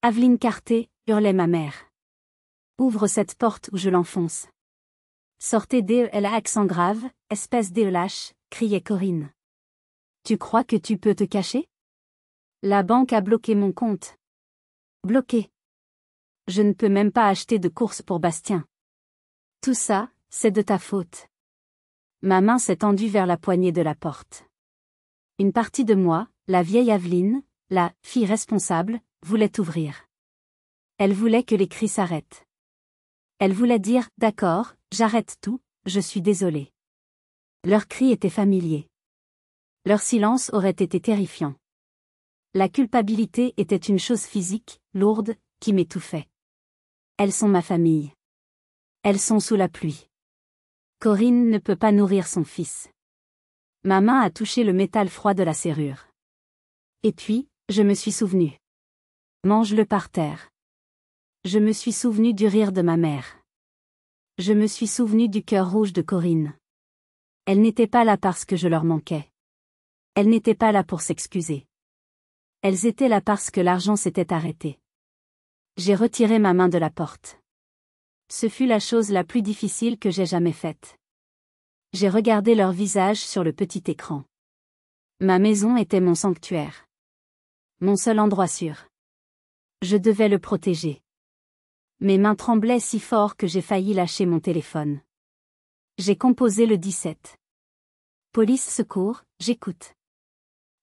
Aveline Carté, hurlait ma mère. Ouvre cette porte ou je l'enfonce. Sortez DEL à accent grave, espèce DELH, criait Corinne. Tu crois que tu peux te cacher? La banque a bloqué mon compte. Bloqué. Je ne peux même pas acheter de course pour Bastien. Tout ça, c'est de ta faute. Ma main s'est tendue vers la poignée de la porte. Une partie de moi, la vieille Aveline, la fille responsable, voulait ouvrir. Elle voulait que les cris s'arrêtent. Elle voulait dire « D'accord, j'arrête tout, je suis désolée ». Leurs cris étaient familiers. Leur silence aurait été terrifiant. La culpabilité était une chose physique, lourde, qui m'étouffait. Elles sont ma famille. Elles sont sous la pluie. Corinne ne peut pas nourrir son fils. Ma main a touché le métal froid de la serrure. Et puis, je me suis souvenu. Mange-le par terre. Je me suis souvenu du rire de ma mère. Je me suis souvenu du cœur rouge de Corinne. Elle n'était pas là parce que je leur manquais. Elle n'était pas là pour s'excuser. Elles étaient là parce que l'argent s'était arrêté. J'ai retiré ma main de la porte. Ce fut la chose la plus difficile que j'ai jamais faite. J'ai regardé leur visage sur le petit écran. Ma maison était mon sanctuaire. Mon seul endroit sûr. Je devais le protéger. Mes mains tremblaient si fort que j'ai failli lâcher mon téléphone. J'ai composé le 17. Police secours, j'écoute.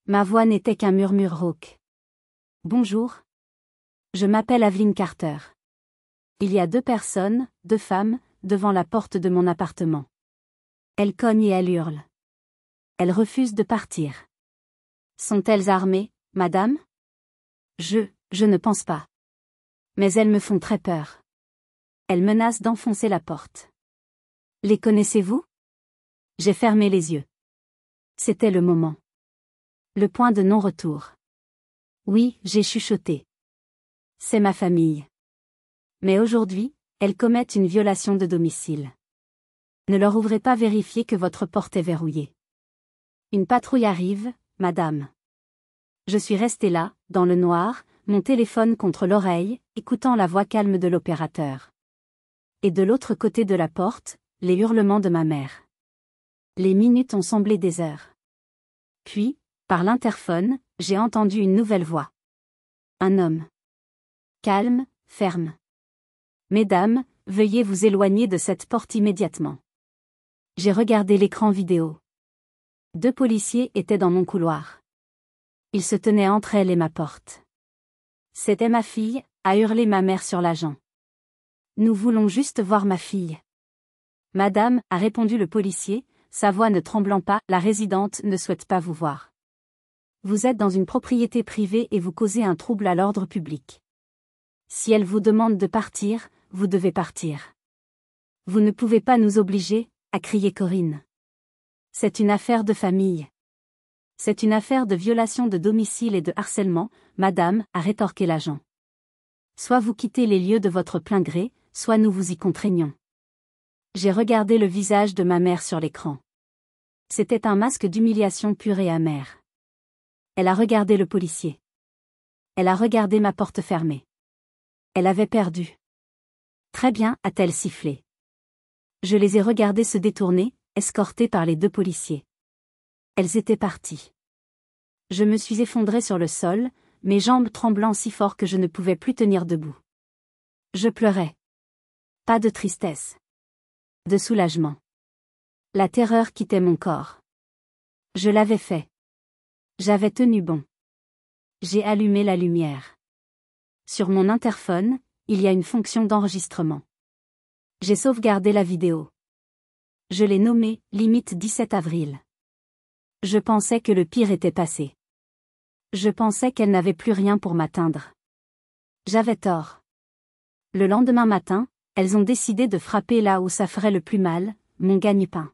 Ma voix n'était qu'un murmure rauque. Bonjour. Je m'appelle Aveline Carter. Il y a 2 personnes, 2 femmes, devant la porte de mon appartement. Elles cognent et elles hurlent. Elles refusent de partir. Sont-elles armées, madame? Je ne pense pas. Mais elles me font très peur. Elles menacent d'enfoncer la porte. Les connaissez-vous? J'ai fermé les yeux. C'était le moment. Le point de non-retour. Oui, j'ai chuchoté. C'est ma famille. Mais aujourd'hui, elles commettent une violation de domicile. Ne leur ouvrez pas, vérifier que votre porte est verrouillée. Une patrouille arrive, madame. Je suis resté là, dans le noir, mon téléphone contre l'oreille, écoutant la voix calme de l'opérateur. Et de l'autre côté de la porte, les hurlements de ma mère. Les minutes ont semblé des heures. Puis, par l'interphone, j'ai entendu une nouvelle voix. Un homme. Calme, ferme. Mesdames, veuillez vous éloigner de cette porte immédiatement. J'ai regardé l'écran vidéo. 2 policiers étaient dans mon couloir. Ils se tenaient entre elle et ma porte. C'était ma fille, a hurlé ma mère sur l'agent. Nous voulons juste voir ma fille. Madame, a répondu le policier, sa voix ne tremblant pas, la résidente ne souhaite pas vous voir. Vous êtes dans une propriété privée et vous causez un trouble à l'ordre public. Si elle vous demande de partir, vous devez partir. Vous ne pouvez pas nous obliger, a crié Corinne. C'est une affaire de famille. C'est une affaire de violation de domicile et de harcèlement, madame, a rétorqué l'agent. Soit vous quittez les lieux de votre plein gré, soit nous vous y contraignons. J'ai regardé le visage de ma mère sur l'écran. C'était un masque d'humiliation pure et amère. Elle a regardé le policier. Elle a regardé ma porte fermée. Elle avait perdu. Très bien, a-t-elle sifflé. Je les ai regardés se détourner, escortés par les 2 policiers. Elles étaient parties. Je me suis effondrée sur le sol, mes jambes tremblant si fort que je ne pouvais plus tenir debout. Je pleurais. Pas de tristesse. De soulagement. La terreur quittait mon corps. Je l'avais fait. J'avais tenu bon. J'ai allumé la lumière. Sur mon interphone, il y a une fonction d'enregistrement. J'ai sauvegardé la vidéo. Je l'ai nommée « Limite 17 avril ». Je pensais que le pire était passé. Je pensais qu'elle n'avait plus rien pour m'atteindre. J'avais tort. Le lendemain matin, elles ont décidé de frapper là où ça ferait le plus mal, mon gagne-pain.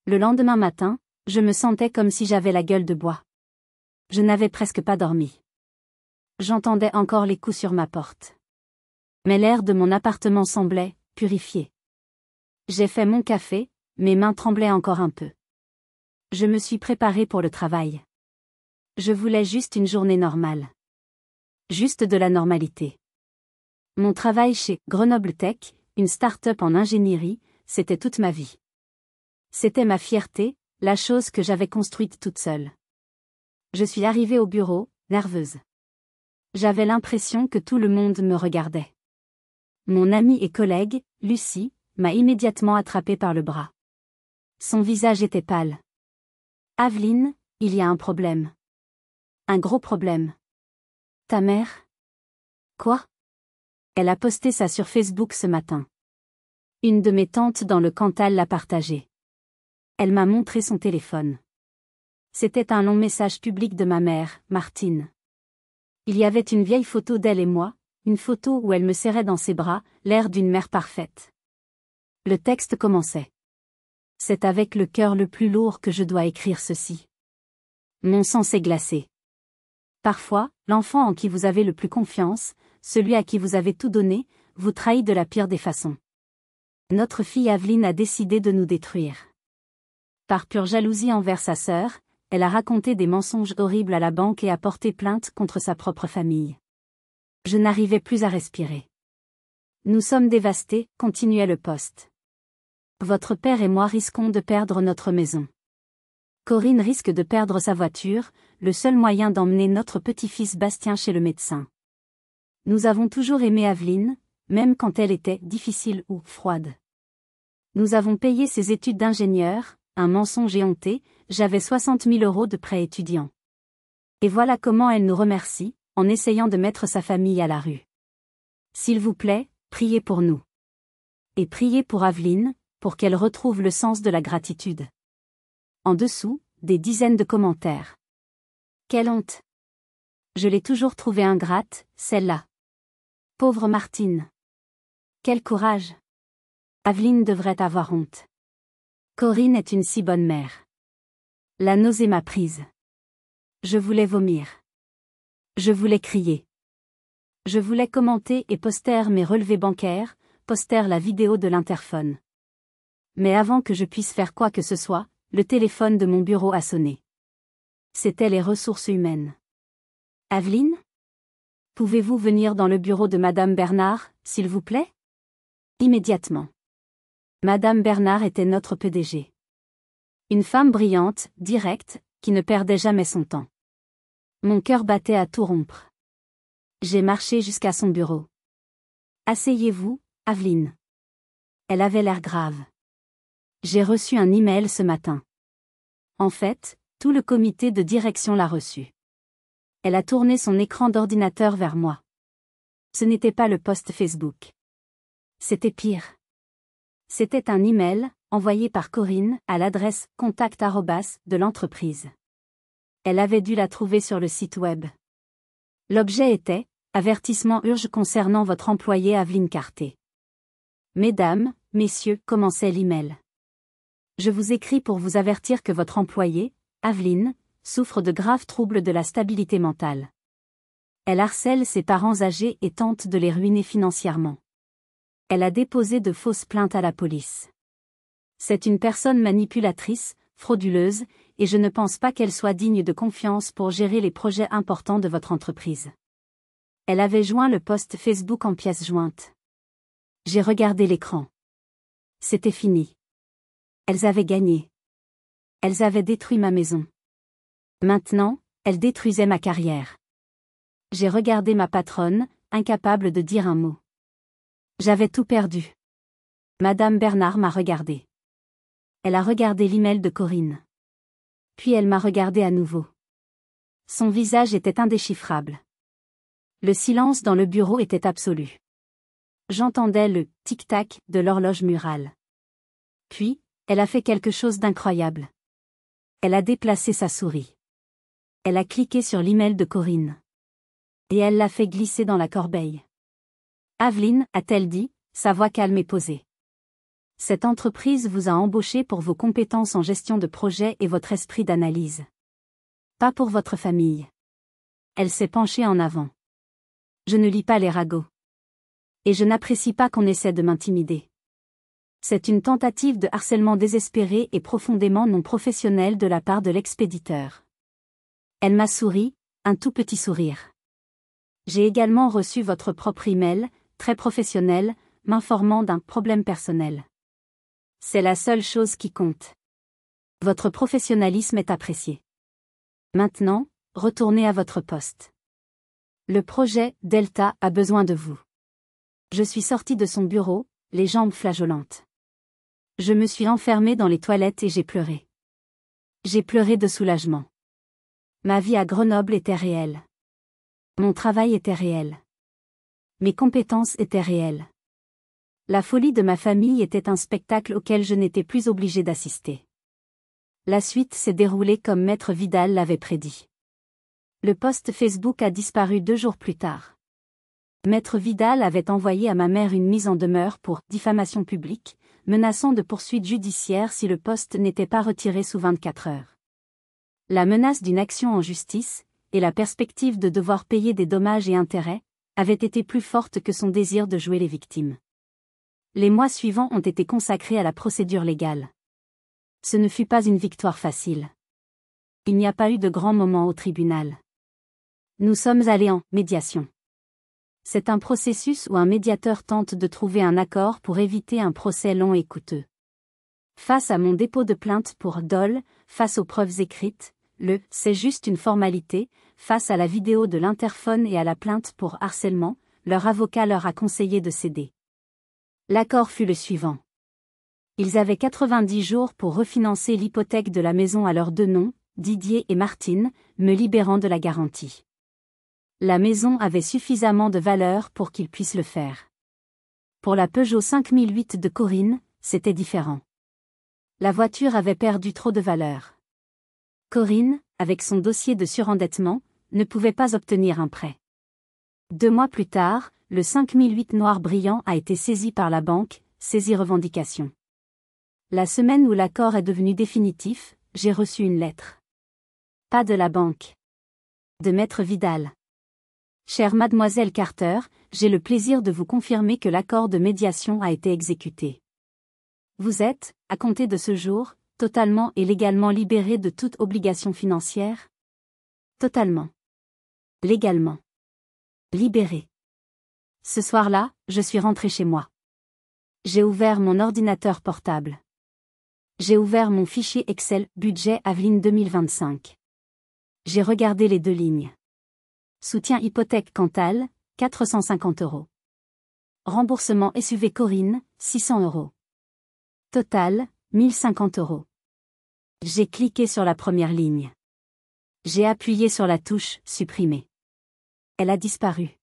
Le lendemain matin, je me sentais comme si j'avais la gueule de bois. Je n'avais presque pas dormi. J'entendais encore les coups sur ma porte. Mais l'air de mon appartement semblait purifié. J'ai fait mon café, mes mains tremblaient encore un peu. Je me suis préparée pour le travail. Je voulais juste une journée normale. Juste de la normalité. Mon travail chez Grenoble Tech, une start-up en ingénierie, c'était toute ma vie. C'était ma fierté, la chose que j'avais construite toute seule. Je suis arrivée au bureau, nerveuse. J'avais l'impression que tout le monde me regardait. Mon amie et collègue, Lucie, m'a immédiatement attrapée par le bras. Son visage était pâle. Aveline, il y a un problème. Un gros problème. Ta mère? Quoi? Elle a posté ça sur Facebook ce matin. Une de mes tantes dans le Cantal l'a partagé. Elle m'a montré son téléphone. C'était un long message public de ma mère, Martine. Il y avait une vieille photo d'elle et moi, une photo où elle me serrait dans ses bras, l'air d'une mère parfaite. Le texte commençait. C'est avec le cœur le plus lourd que je dois écrire ceci. Mon sang s'est glacé. Parfois, l'enfant en qui vous avez le plus confiance, celui à qui vous avez tout donné, vous trahit de la pire des façons. Notre fille Aveline a décidé de nous détruire. Par pure jalousie envers sa sœur, elle a raconté des mensonges horribles à la banque et a porté plainte contre sa propre famille. Je n'arrivais plus à respirer. Nous sommes dévastés, continuait le poste. Votre père et moi risquons de perdre notre maison. Corinne risque de perdre sa voiture, le seul moyen d'emmener notre petit-fils Bastien chez le médecin. Nous avons toujours aimé Aveline, même quand elle était difficile ou froide. Nous avons payé ses études d'ingénieur, un mensonge éhonté, j'avais 60 000 € de prêt étudiant. Et voilà comment elle nous remercie, en essayant de mettre sa famille à la rue. S'il vous plaît, priez pour nous. Et priez pour Aveline, pour qu'elle retrouve le sens de la gratitude. En dessous, des dizaines de commentaires. Quelle honte! Je l'ai toujours trouvée ingrate, celle-là. Pauvre Martine. Quel courage! Aveline devrait avoir honte. Corinne est une si bonne mère. La nausée m'a prise. Je voulais vomir. Je voulais crier. Je voulais commenter et poster mes relevés bancaires, poster la vidéo de l'interphone. Mais avant que je puisse faire quoi que ce soit, le téléphone de mon bureau a sonné. C'était les ressources humaines. Aveline? Pouvez-vous venir dans le bureau de Madame Bernard, s'il vous plaît? Immédiatement. Madame Bernard était notre PDG. Une femme brillante, directe, qui ne perdait jamais son temps. Mon cœur battait à tout rompre. J'ai marché jusqu'à son bureau. Asseyez-vous, Aveline. Elle avait l'air grave. J'ai reçu un email ce matin. En fait, tout le comité de direction l'a reçu. Elle a tourné son écran d'ordinateur vers moi. Ce n'était pas le post Facebook. C'était pire. C'était un email, envoyé par Corinne, à l'adresse contact@ de l'entreprise. Elle avait dû la trouver sur le site web. L'objet était « Avertissement urge concernant votre employée Aveline Carté ». Mesdames, messieurs, commençait l'email. Je vous écris pour vous avertir que votre employée, Aveline, souffre de graves troubles de la stabilité mentale. Elle harcèle ses parents âgés et tente de les ruiner financièrement. Elle a déposé de fausses plaintes à la police. C'est une personne manipulatrice, frauduleuse, et je ne pense pas qu'elle soit digne de confiance pour gérer les projets importants de votre entreprise. Elle avait joint le post Facebook en pièce jointe. J'ai regardé l'écran. C'était fini. Elles avaient gagné. Elles avaient détruit ma maison. Maintenant, elles détruisaient ma carrière. J'ai regardé ma patronne, incapable de dire un mot. J'avais tout perdu. Madame Bernard m'a regardé. Elle a regardé l'email de Corinne. Puis elle m'a regardé à nouveau. Son visage était indéchiffrable. Le silence dans le bureau était absolu. J'entendais le tic-tac de l'horloge murale. Puis, elle a fait quelque chose d'incroyable. Elle a déplacé sa souris. Elle a cliqué sur l'email de Corinne. Et elle l'a fait glisser dans la corbeille. Aveline, a-t-elle dit, sa voix calme et posée. Cette entreprise vous a embauché pour vos compétences en gestion de projet et votre esprit d'analyse. Pas pour votre famille. Elle s'est penchée en avant. Je ne lis pas les ragots. Et je n'apprécie pas qu'on essaie de m'intimider. C'est une tentative de harcèlement désespéré et profondément non professionnel de la part de l'expéditeur. Elle m'a souri, un tout petit sourire. J'ai également reçu votre propre email, très professionnel, m'informant d'un problème personnel. C'est la seule chose qui compte. Votre professionnalisme est apprécié. Maintenant, retournez à votre poste. Le projet Delta a besoin de vous. Je suis sortie de son bureau, les jambes flageolantes. Je me suis enfermée dans les toilettes et j'ai pleuré. J'ai pleuré de soulagement. Ma vie à Grenoble était réelle. Mon travail était réel. Mes compétences étaient réelles. La folie de ma famille était un spectacle auquel je n'étais plus obligée d'assister. La suite s'est déroulée comme Maître Vidal l'avait prédit. Le post Facebook a disparu 2 jours plus tard. Maître Vidal avait envoyé à ma mère une mise en demeure pour diffamation publique, menaçant de poursuites judiciaires si le post n'était pas retiré sous 24 heures. La menace d'une action en justice, et la perspective de devoir payer des dommages et intérêts, avaient été plus fortes que son désir de jouer les victimes. Les mois suivants ont été consacrés à la procédure légale. Ce ne fut pas une victoire facile. Il n'y a pas eu de grands moments au tribunal. Nous sommes allés en médiation. C'est un processus où un médiateur tente de trouver un accord pour éviter un procès long et coûteux. Face à mon dépôt de plainte pour dol, face aux preuves écrites, c'est juste une formalité, face à la vidéo de l'interphone et à la plainte pour harcèlement, leur avocat leur a conseillé de céder. L'accord fut le suivant. Ils avaient 90 jours pour refinancer l'hypothèque de la maison à leurs 2 noms, Didier et Martine, me libérant de la garantie. La maison avait suffisamment de valeur pour qu'ils puissent le faire. Pour la Peugeot 5008 de Corinne, c'était différent. La voiture avait perdu trop de valeur. Corinne, avec son dossier de surendettement, ne pouvait pas obtenir un prêt. 2 mois plus tard, le 5008 noir brillant a été saisi par la banque, saisie revendication. La semaine où l'accord est devenu définitif, j'ai reçu une lettre. Pas de la banque. De Maître Vidal. Chère mademoiselle Carter, j'ai le plaisir de vous confirmer que l'accord de médiation a été exécuté. Vous êtes, à compter de ce jour, totalement et légalement libérée de toute obligation financière? Totalement. Légalement. Libérée. Ce soir-là, je suis rentrée chez moi. J'ai ouvert mon ordinateur portable. J'ai ouvert mon fichier Excel Budget Aveline 2025. J'ai regardé les 2 lignes. Soutien hypothèque Cantal, 450 €. Remboursement SUV Corinne, 600 €. Total, 1050 €. J'ai cliqué sur la première ligne. J'ai appuyé sur la touche Supprimer. Elle a disparu.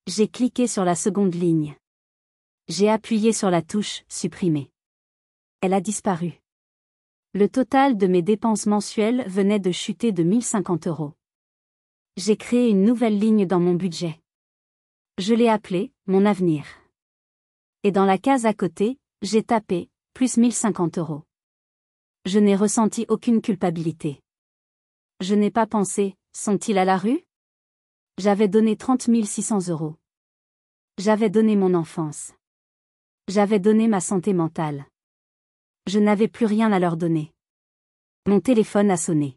J'ai cliqué sur la seconde ligne. J'ai appuyé sur la touche Supprimer. Elle a disparu. Le total de mes dépenses mensuelles venait de chuter de 1050 €. J'ai créé une nouvelle ligne dans mon budget. Je l'ai appelée « Mon avenir ». Et dans la case à côté, j'ai tapé « plus 1050 €». Je n'ai ressenti aucune culpabilité. Je n'ai pas pensé « sont-ils à la rue ?» J'avais donné 30 600 €. J'avais donné mon enfance. J'avais donné ma santé mentale. Je n'avais plus rien à leur donner. Mon téléphone a sonné.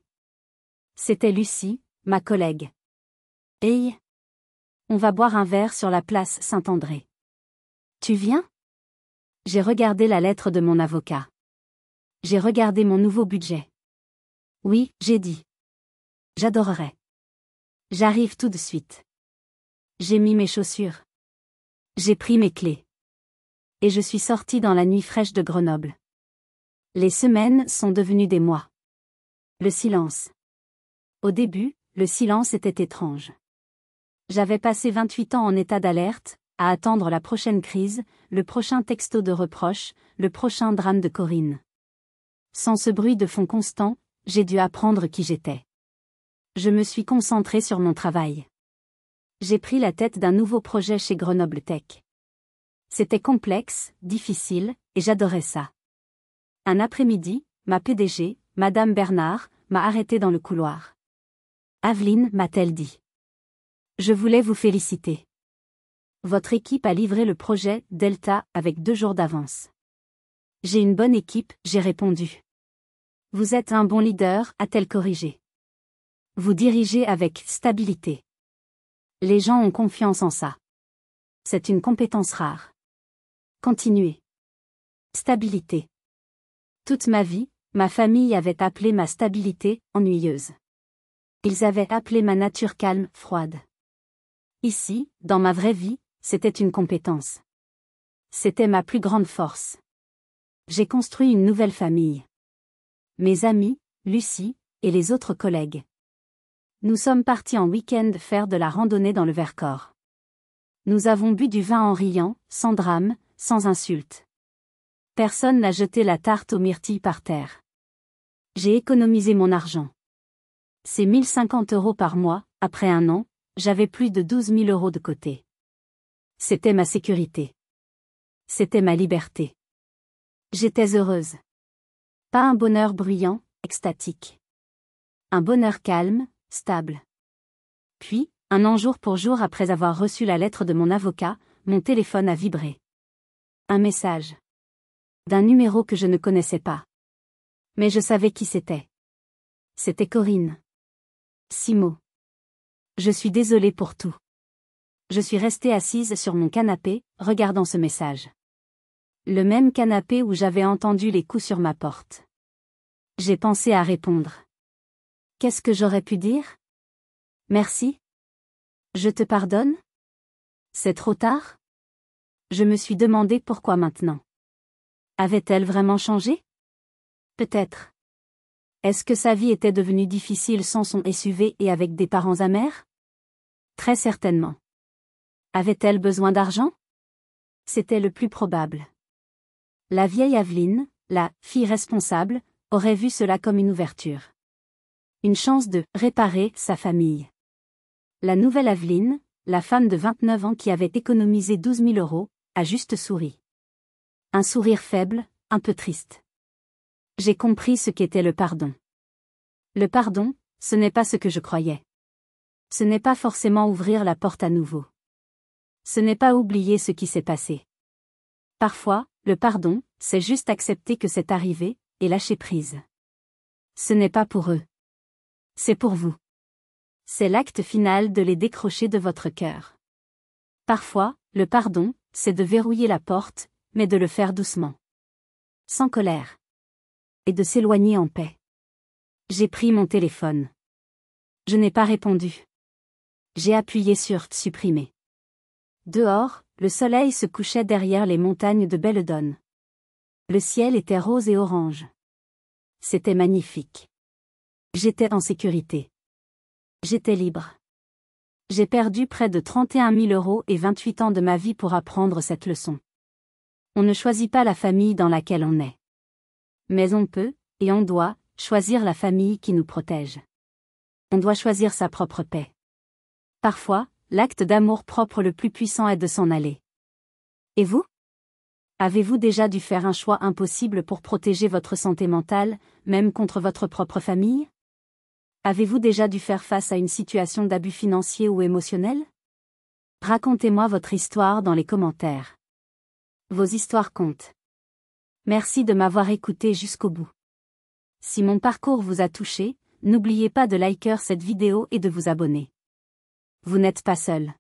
C'était Lucie, ma collègue. « Hey, on va boire un verre sur la place Saint-André. Tu viens ?» J'ai regardé la lettre de mon avocat. J'ai regardé mon nouveau budget. Oui, j'ai dit. J'adorerais. J'arrive tout de suite. J'ai mis mes chaussures. J'ai pris mes clés. Et je suis sortie dans la nuit fraîche de Grenoble. Les semaines sont devenues des mois. Le silence. Au début, le silence était étrange. J'avais passé 28 ans en état d'alerte, à attendre la prochaine crise, le prochain texto de reproche, le prochain drame de Corinne. Sans ce bruit de fond constant, j'ai dû apprendre qui j'étais. Je me suis concentrée sur mon travail. J'ai pris la tête d'un nouveau projet chez Grenoble Tech. C'était complexe, difficile, et j'adorais ça. Un après-midi, ma PDG, Madame Bernard, m'a arrêtée dans le couloir. « Aveline, m'a-t-elle dit. Je voulais vous féliciter. Votre équipe a livré le projet Delta avec 2 jours d'avance. » J'ai une bonne équipe, j'ai répondu. Vous êtes un bon leader, a-t-elle corrigé. Vous dirigez avec stabilité. Les gens ont confiance en ça. C'est une compétence rare. Continuez. Stabilité. Toute ma vie, ma famille avait appelé ma stabilité ennuyeuse. Ils avaient appelé ma nature calme, froide. Ici, dans ma vraie vie, c'était une compétence. C'était ma plus grande force. J'ai construit une nouvelle famille. Mes amis, Lucie, et les autres collègues. Nous sommes partis en week-end faire de la randonnée dans le Vercors. Nous avons bu du vin en riant, sans drame, sans insulte. Personne n'a jeté la tarte aux myrtilles par terre. J'ai économisé mon argent. C'est 1050 € par mois, après 1 an, j'avais plus de 12 000 € de côté. C'était ma sécurité. C'était ma liberté. J'étais heureuse. Pas un bonheur bruyant, extatique. Un bonheur calme, stable. Puis, un an jour pour jour après avoir reçu la lettre de mon avocat, mon téléphone a vibré. Un message. D'un numéro que je ne connaissais pas. Mais je savais qui c'était. C'était Corinne. 6 mots. Je suis désolée pour tout. Je suis restée assise sur mon canapé, regardant ce message. Le même canapé où j'avais entendu les coups sur ma porte. J'ai pensé à répondre. Qu'est-ce que j'aurais pu dire? Merci. Je te pardonne? C'est trop tard? Je me suis demandé pourquoi maintenant. Avait-elle vraiment changé? Peut-être. Est-ce que sa vie était devenue difficile sans son SUV et avec des parents amers? Très certainement. Avait-elle besoin d'argent? C'était le plus probable. La vieille Aveline, la fille responsable, aurait vu cela comme une ouverture. Une chance de réparer sa famille. La nouvelle Aveline, la femme de 29 ans qui avait économisé 12 000 €, a juste souri. Un sourire faible, un peu triste. J'ai compris ce qu'était le pardon. Le pardon, ce n'est pas ce que je croyais. Ce n'est pas forcément ouvrir la porte à nouveau. Ce n'est pas oublier ce qui s'est passé. Parfois, le pardon, c'est juste accepter que c'est arrivé, et lâcher prise. Ce n'est pas pour eux. C'est pour vous. C'est l'acte final de les décrocher de votre cœur. Parfois, le pardon, c'est de verrouiller la porte, mais de le faire doucement. Sans colère. et de s'éloigner en paix. J'ai pris mon téléphone. Je n'ai pas répondu. J'ai appuyé sur supprimer. Dehors, le soleil se couchait derrière les montagnes de Belledonne. Le ciel était rose et orange. C'était magnifique. J'étais en sécurité. J'étais libre. J'ai perdu près de 31 000 € et 28 ans de ma vie pour apprendre cette leçon. On ne choisit pas la famille dans laquelle on est. Mais on peut, et on doit, choisir la famille qui nous protège. On doit choisir sa propre paix. Parfois, l'acte d'amour propre le plus puissant est de s'en aller. Et vous? Avez-vous déjà dû faire un choix impossible pour protéger votre santé mentale, même contre votre propre famille? Avez-vous déjà dû faire face à une situation d'abus financier ou émotionnel? Racontez-moi votre histoire dans les commentaires. Vos histoires comptent. Merci de m'avoir écouté jusqu'au bout. Si mon parcours vous a touché, n'oubliez pas de liker cette vidéo et de vous abonner. Vous n'êtes pas seul.